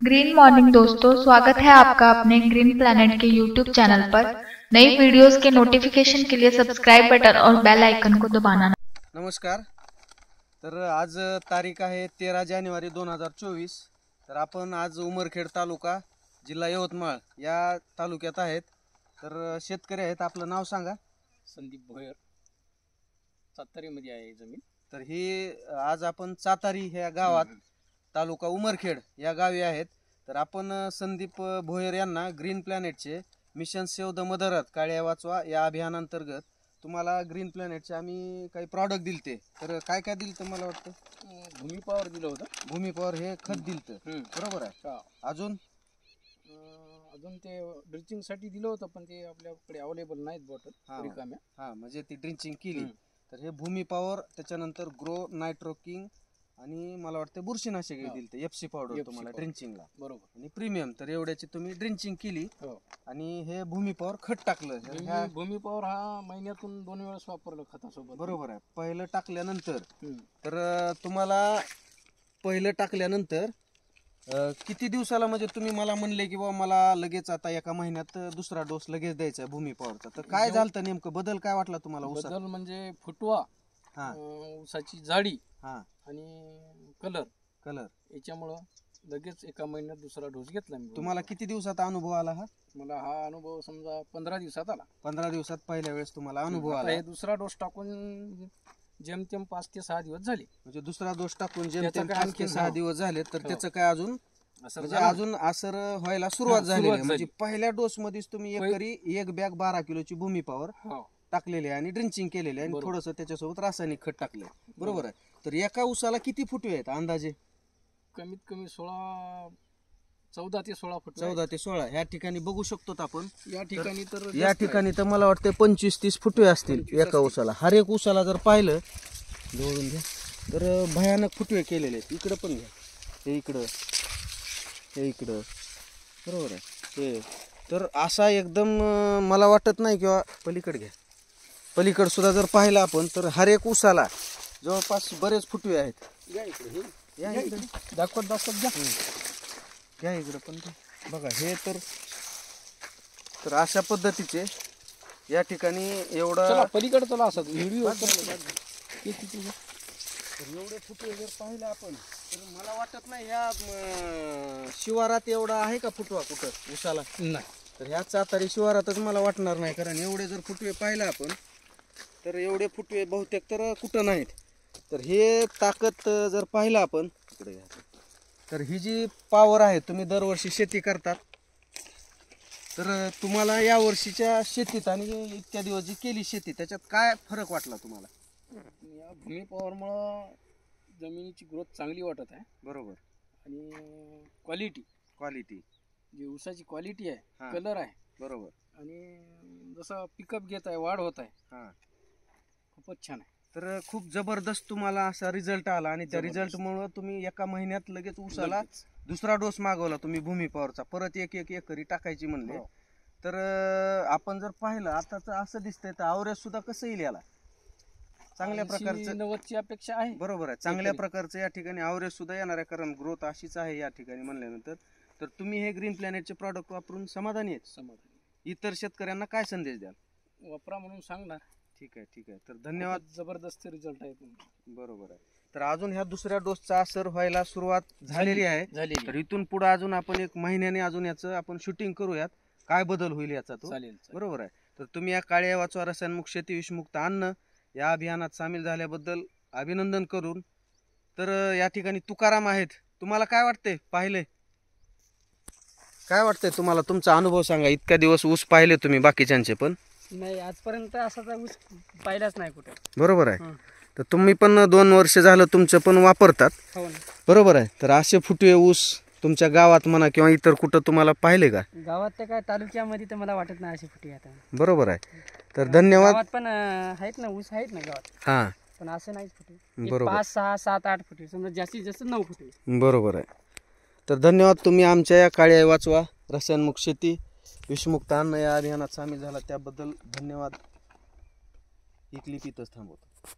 Green morning दोस्तों, स्वागत है आपका अपने ग्रीन प्लैनेट के यूट्यूब चैनल पर। नई वीडियोस के नोटिफिकेशन के लिए सब्सक्राइब बटन और बेल आइकन को दबाना। नमस्कार। तर आज तारीख आहे 13 जानेवारी 2024। तर आपण आज उमरखेड तालुका जिल्हा यवतमाळ या तालुक्यात आहेत। तर शेतकरी आहेत, आपलं नाव सांगा। संदीप भोयर, चातारीमध्ये आहे जमीन। तर ही आज आपण चातारी ह्या गावात तालुका उमरखेड या गावी आहेत। तर आपण संदीप भोयर यांना ग्रीन प्लॅनेटचे mission save the mother earth काळ्या वाचवा या अभियानांतर्गत तुम्हाला ग्रीन प्लॅनेटचे आम्ही काही प्रॉडक्ट दिलते। तर काय काय दिलतं मला वाटतं? भूमी पॉवर दिलं होतं। भूमी पॉवर हे खत दिलतं, बरोबर आहे। अजून ते ड्रिंचिंग साठी दिलं होतं, पण ते आपल्याकडे अवेलेबल नाहीत बॉटल रिकाम्या। हां, म्हणजे ती ड्रिंचिंग केली। तर हे भूमी पॉवर, त्याच्यानंतर ग्रो, नायट्रोकिंग आणि मला वाटतं बुरशीनाशक दिलते, एफसी पावडर तुम्हाला ड्रिंचिंगला, बरोबर। आणि प्रीमियम, तर एवढ्याची तुम्ही ड्रिंचिंग केली आणि हे भूमी पॉवर खत टाकलं। भूमी पॉवर हा महिन्यातून 2 वेळेस वापरलं खतासोबत, बरोबर आहे। पहिलं टाकल्यानंतर तर तुम्हाला पहिलं टाकल्यानंतर किती दिवसाला, म्हणजे तुम्ही मला म्हणले की बाबा मला लगेच आता एका महिन्यात दुसरा डोस लगेच द्यायचा आहे भूमी पॉवरचा, तर काय झालं नेमकं? बदल काय वाटला तुम्हाला? बदल म्हणजे फुटवा, ऊसाची जाडी आणि कलर याच्यामुळं लगेच एका महिन्यात दुसरा डोस घेतला मी। तुम्हाला किती दिवसात अनुभव आला हा? मला हा अनुभव समजा 15 दिवसात आला। 15 दिवसात पहिल्या वेळेस तुम्हाला अनुभव आला। हे दुसरा डोस टाकून जेमतेम 5 ते 6 दिवस झाले। म्हणजे दुसरा डोस टाकून जेमतेम 5 ते 6 दिवस झाले, तर त्याचं काय अजून म्हणजे अजून असर व्हायला सुरुवात झाली? म्हणजे पहिल्या डोस मध्येच तुम्ही एकरी 1 बॅग 12 किलोची भूमी पॉवर टाकलेली आहे आणि ड्रिंचिंग केलेली आहे आणि थोडंसं त्याच्यासोबत रासायनिक खत टाकलं, बरोबर आहे। तर एका ऊसाला किती फुटवे आहेत अंदाजे? कमीत कमी 14 ते 16 फूट। 14 ते 16 ह्या ठिकाणी बघू शकतो आपण। या ठिकाणी तर मला वाटतं 25-30 फुटवे असतील एका ऊसाला। हर एक ऊसाला जर पाहिलं जोडून घ्या तर भयानक फुटवे केलेले आहेत। इकडं पण घ्या, हे इकडं बरोबर आहे हे। तर असा एकदम मला वाटत नाही, किंवा पलीकडे घ्या, पलीकडे सुद्धा जर पाहिलं आपण तर हर एक ऊसाला जवळपास बरेच फुटवे आहेत। दाखवत घ्या इकडं पण बघा हे। तर अशा पद्धतीचे या ठिकाणी एवढा पलीकडे चला असा व्हिडिओ एवढे फुटवे जर पाहिलं आपण तर मला वाटत नाही या शिवारात एवढा आहे का फुटवा कुठं ऊसाला नाही। तर ह्या चातारी शिवारातच मला वाटणार नाही, कारण एवढे जर फुटवे पाहिलं आपण तर एवढे फुटवे बहुतेक तर कुठं नाहीत। तर हे ताकद जर पाहिलं आपण इकडे घ्या, तर ही जी पॉवर आहे, तुम्ही दरवर्षी शेती करतात, तर तुम्हाला या वर्षीच्या शेतीत आणि इतक्या दिवस जी केली शेती त्याच्यात काय फरक वाटला तुम्हाला? या भूमी पॉवरमुळं जमिनीची ग्रोथ चांगली वाटत आहे, बरोबर। आणि क्वालिटी जी ऊसाची क्वालिटी आहे, कलर आहे, बरोबर, आणि जसं पिकअप घेत आहे, वाढ होत आहे, खूपच छान आहे। तर खूप जबरदस्त तुम्हाला असा रिझल्ट आला, आणि त्या रिझल्टमुळं तुम्ही एका महिन्यात लगेच ऊसाला दुसरा डोस मागवला तुम्ही भूमी पॉवरचा, परत एक एकरी टाकायची म्हणले। तर आपण जर पाहिलं आता तर असं दिसतंय, तर आवरेज सुद्धा कसं येईल याला? चांगल्या प्रकारचं 90ची अपेक्षा आहे, बरोबर आहे। चांगल्या प्रकारचं या ठिकाणी आवरेज सुद्धा येणार आहे, कारण ग्रोथ अशीच आहे या ठिकाणी म्हणल्यानंतर। तर तुम्ही हे ग्रीन प्लॅनेटचे प्रॉडक्ट वापरून समाधानी आहेत? समाधानी। इतर शेतकऱ्यांना काय संदेश द्याल? वापरा म्हणून सांगणार। ठीक आहे। तर धन्यवाद। जबरदस्त रिझल्ट आहे, बरोबर आहे। तर अजून ह्या दुसऱ्या डोसचा असर व्हायला सुरुवात झालेली आहे। तर इथून पुढे अजून आपण 1 महिन्याने अजून याचं आपण शूटिंग करूयात, काय बदल होईल याचा तो, बरोबर आहे। तर तुम्ही या काळ्या वाचवा रसायनमुक्त शेती विषमुक्त अन्न या अभियानात सामील झाल्याबद्दल अभिनंदन करून, तर या ठिकाणी तुकाराम आहेत। तुम्हाला काय वाटतंय? पाहिले काय वाटतंय तुम्हाला? तुमचा अनुभव सांगा। इतक्या दिवस ऊस पाहिले तुम्ही बाकीच्यांचे, पण नाही आजपर्यंत असा ऊस पाहिलाच नाही कुठे, बरोबर आहे। तर तुम्ही पण 2 वर्ष झालं तुमचं पण वापरतात, बरोबर आहे। तर असे फुटवे ऊस तुमच्या गावात म्हणा किंवा इतर कुठं तुम्हाला पाहिले का? गावात तर काय तालुक्यामध्ये तर मला वाटत नाही असे फुटवे आता, बरोबर आहे। तर धन्यवाद। गावात पण आहेत ना, ऊस आहेत ना गावात, पण असं नाही फुटवे, बरोबर, 5, 6, 7, 8 फुटवे, समजा जास्तीत जास्त 9 फुटवे, बरोबर आहे। तर धन्यवाद, तुम्ही आमच्या या काळ्या वाचवा रसायनमुक्त शेती विषमुक्त अन्न या अभियानात सामील झाला त्याबद्दल धन्यवाद। ही क्लिप इथंच थांबवतो।